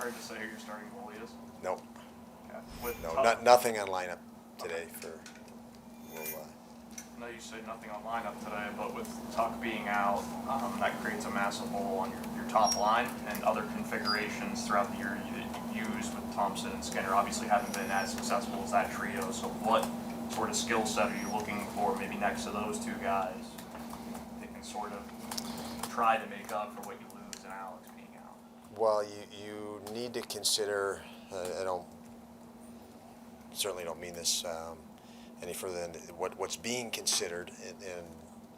Hard to say who your starting goalie is. Nope. Yeah. With No, Tuch, nothing on lineup today for. We'll, I know you say nothing on lineup today, but with Tuch being out, that creates a massive hole on your top line, and other configurations throughout the year that you used with Thompson and Skinner obviously haven't been as successful as that trio. So what sort of skill set are you looking for maybe next to those two guys that can sort of try to make up for what you lose in Alex being out? well, you need to consider. I certainly don't mean this any further than what's being considered, and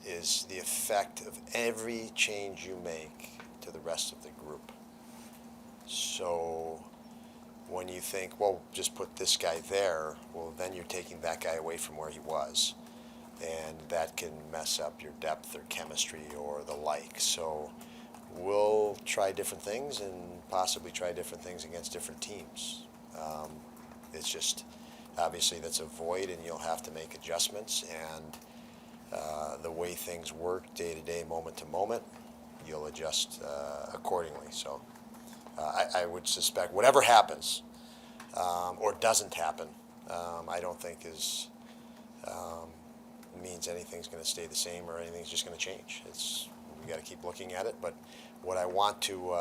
is the effect of every change you make to the rest of the group. So when you think, well, just put this guy there, well, then you're taking that guy away from where he was, and that can mess up your depth or chemistry or the like. So we'll try different things and possibly try different things against different teams. It's just, obviously that's a void, and you'll have to make adjustments, and the way things work day to day, moment to moment, you'll adjust accordingly. So I would suspect whatever happens or doesn't happen, I don't think means anything's going to stay the same or anything's just going to change. We got to keep looking at it. But what I want to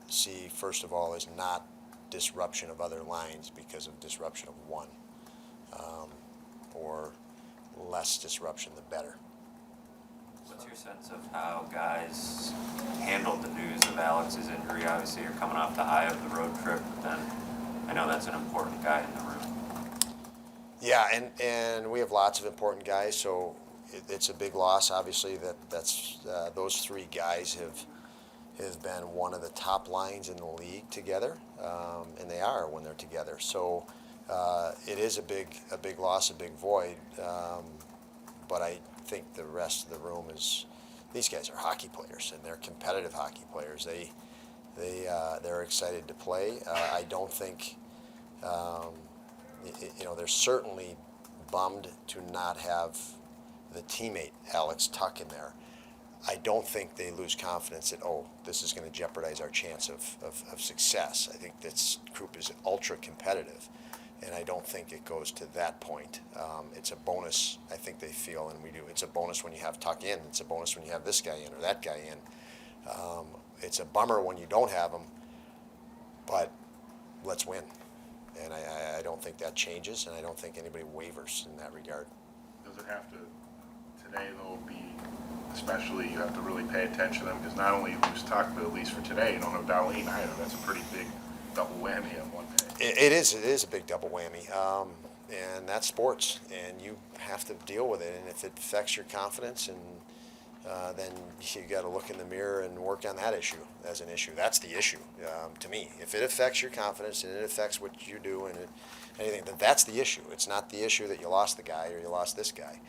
see first of all is not disruption of other lines because of disruption of one, or less disruption the better. What's your sense of how guys handled the news of Alex's injury? Obviously, you're coming off the high of the road trip, and I know that's an important guy in the room. Yeah, and we have lots of important guys, so it's a big loss. Obviously, that's those three guys have been one of the top lines in the league together, and they are when they're together. So it is a big loss, a big void. But I think the rest of the room these guys are hockey players, and they're competitive hockey players. They're excited to play. I don't think, they're certainly bummed to not have the teammate Alex Tuch in there. I don't think they lose confidence that, this is going to jeopardize our chance of success. I think this group is ultra competitive, and I don't think it goes to that point. It's a bonus, I think they feel, and we do. It's a bonus when you have Tuch in. It's a bonus when you have this guy in or that guy in. It's a bummer when you don't have them, but let's win. And I don't think that changes, and I don't think anybody wavers in that regard. Does it have to, today though, especially you have to really pay attention to them, because not only you lose Tuch, but at least for today, you don't have Dahlin either. That's a pretty big double whammy on one day. It is a big double whammy, and that's sports, and you have to deal with it. And if it affects your confidence, and then you got to look in the mirror and work on that issue as an issue. That's the issue to me. If it affects your confidence and it affects what you do and anything, then that's the issue. It's not the issue that you lost the guy or you lost this guy.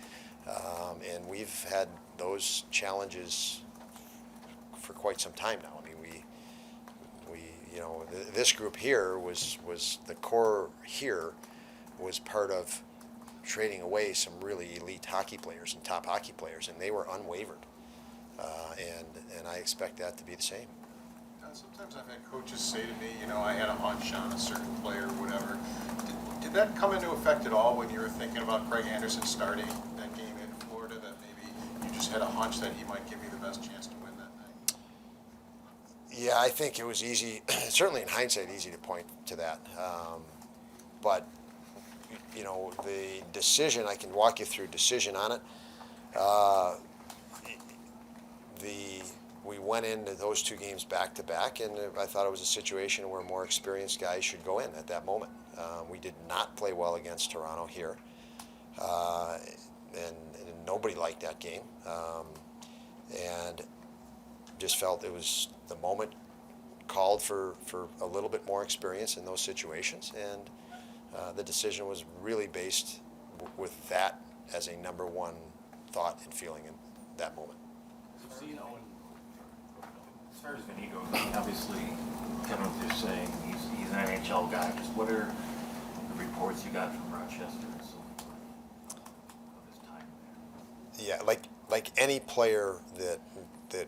And we've had those challenges for quite some time now. I mean, this group here was the core here was part of trading away some really elite hockey players and top hockey players, and they were unwavered. And I expect that to be the same. Sometimes I've had coaches say to me, I had a hunch on a certain player or whatever. Did that come into effect at all when you were thinking about Craig Anderson starting that game in Florida, that maybe you just had a hunch that he might give you the best chance to win that night? Yeah, I think it was easy, certainly in hindsight, easy to point to that. But the decision, I can walk you through decision on it. We went into those two games back to back, and I thought it was a situation where more experienced guys should go in at that moment. We did not play well against Toronto here, and nobody liked that game, and just felt it was the moment called for a little bit more experience in those situations, and the decision was really based with that as a number one thought and feeling in that moment. So, as far as Vinnie goes, obviously, Kevin was just saying he's an NHL guy. Just what are the reports you got from Rochester and so forth of his time there? Yeah, like any player that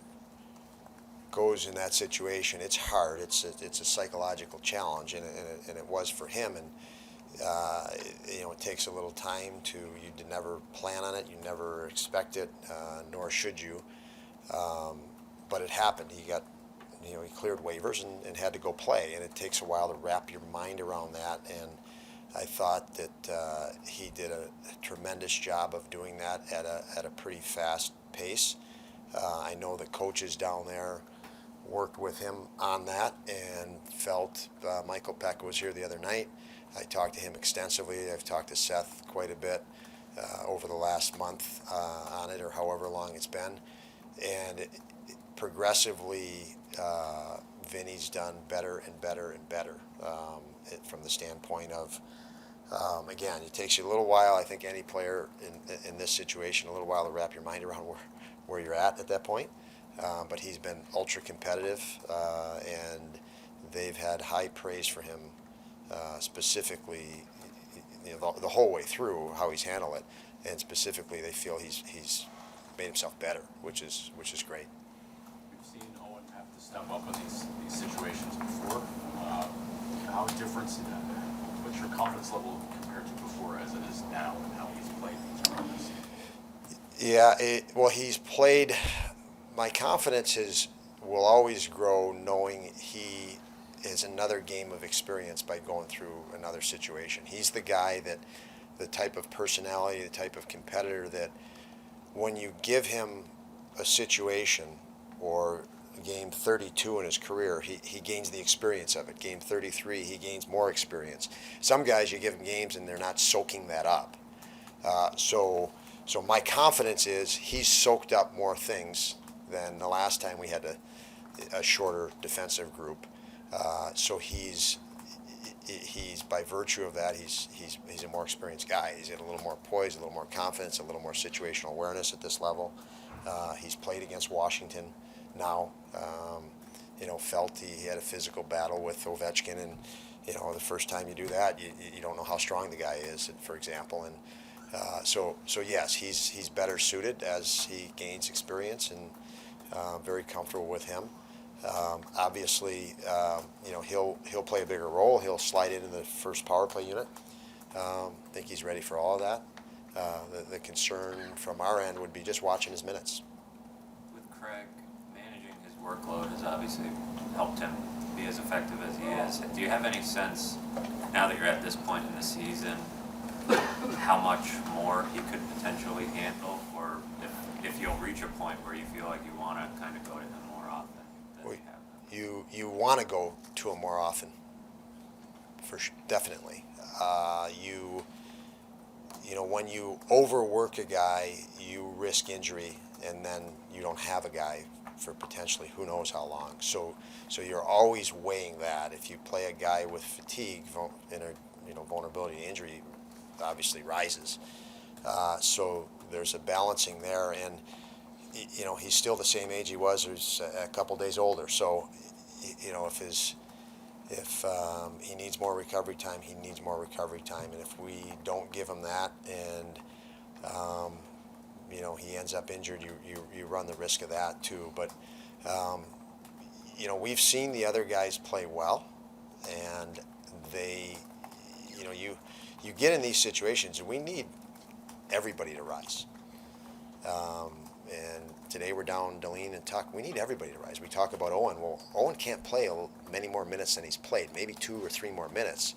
goes in that situation, it's hard. It's a psychological challenge, and it was for him. And it takes a little time you never plan on it, you never expect it, nor should you. But it happened. He cleared waivers and had to go play, and it takes a while to wrap your mind around that. And I thought that he did a tremendous job of doing that at a pretty fast pace. I know the coaches down there worked with him on that and felt Michael Peck was here the other night. I talked to him extensively. I've talked to Seth quite a bit over the last month on it, or however long it's been. And progressively, Vinny's done better and better and better from the standpoint of, again, it takes you a little while. I think any player in this situation, a little while to wrap your mind around where you're at that point. But he's been ultra competitive, and they've had high praise for him, specifically, the whole way through how he's handled it, and specifically they feel he's made himself better, which is great. We've seen Owen have to step up in these situations before. How different is that? What's your confidence level compared to before as it is now, and how he's played throughout this season? Yeah, he's played. My confidence will always grow knowing he is another game of experience by going through another situation. He's the guy the type of personality, the type of competitor that when you give him a situation, or game 32 in his career, he gains the experience of it. Game 33, he gains more experience. Some guys, you give them games and they're not soaking that up. So my confidence is he's soaked up more things than the last time we had a shorter defensive group. So he's by virtue of that, he's a more experienced guy. He's got a little more poise, a little more confidence, a little more situational awareness at this level. He's played against Washington now. Felt he had a physical battle with Ovechkin, and the first time you do that, you don't know how strong the guy is, for example. And so yes, he's better suited as he gains experience, and very comfortable with him. Obviously, he'll play a bigger role. He'll slide into the first power play unit. I think he's ready for all of that. The concern from our end would be just watching his minutes. With Craig, managing his workload has obviously helped him be as effective as he is. Do you have any sense, now that you're at this point in the season, how much more he could potentially handle, or if you'll reach a point where you feel like you want to kind of go to him more often than you have? You want to go to him more often, definitely. When you overwork a guy, you risk injury, and then you don't have a guy for potentially who knows how long. So you're always weighing that. If you play a guy with fatigue, vulnerability to injury obviously rises. So there's a balancing there, and he's still the same age he was. He's a couple days older. So if he needs more recovery time, he needs more recovery time. And if we don't give him that, and he ends up injured, you run the risk of that too. But we've seen the other guys play well, and they, you get in these situations, and we need everybody to rise. And today we're down Dahlin and Tuch. We need everybody to rise. We talk about Owen. Well, Owen can't play many more minutes than he's played, maybe 2 or 3 more minutes.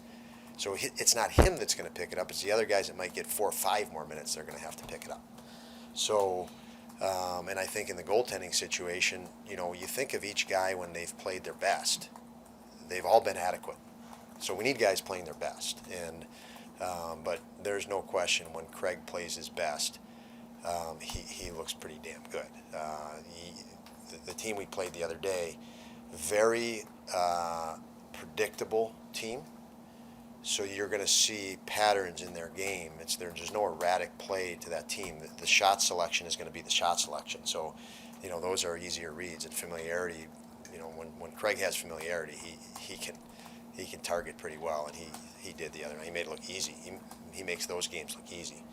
So it's not him that's going to pick it up. It's the other guys that might get 4 or 5 more minutes. They're going to have to pick it up. So, and I think in the goaltending situation, you think of each guy when they've played their best. They've all been adequate. So we need guys playing their best. And but there's no question when Craig plays his best, he looks pretty damn good. The team we played the other day, very predictable team. So you're going to see patterns in their game. There's no erratic play to that team. The shot selection is going to be the shot selection. So, those are easier reads, and familiarity. When Craig has familiarity, he can target pretty well, and he did the other night. He made it look easy. He makes those games look easy.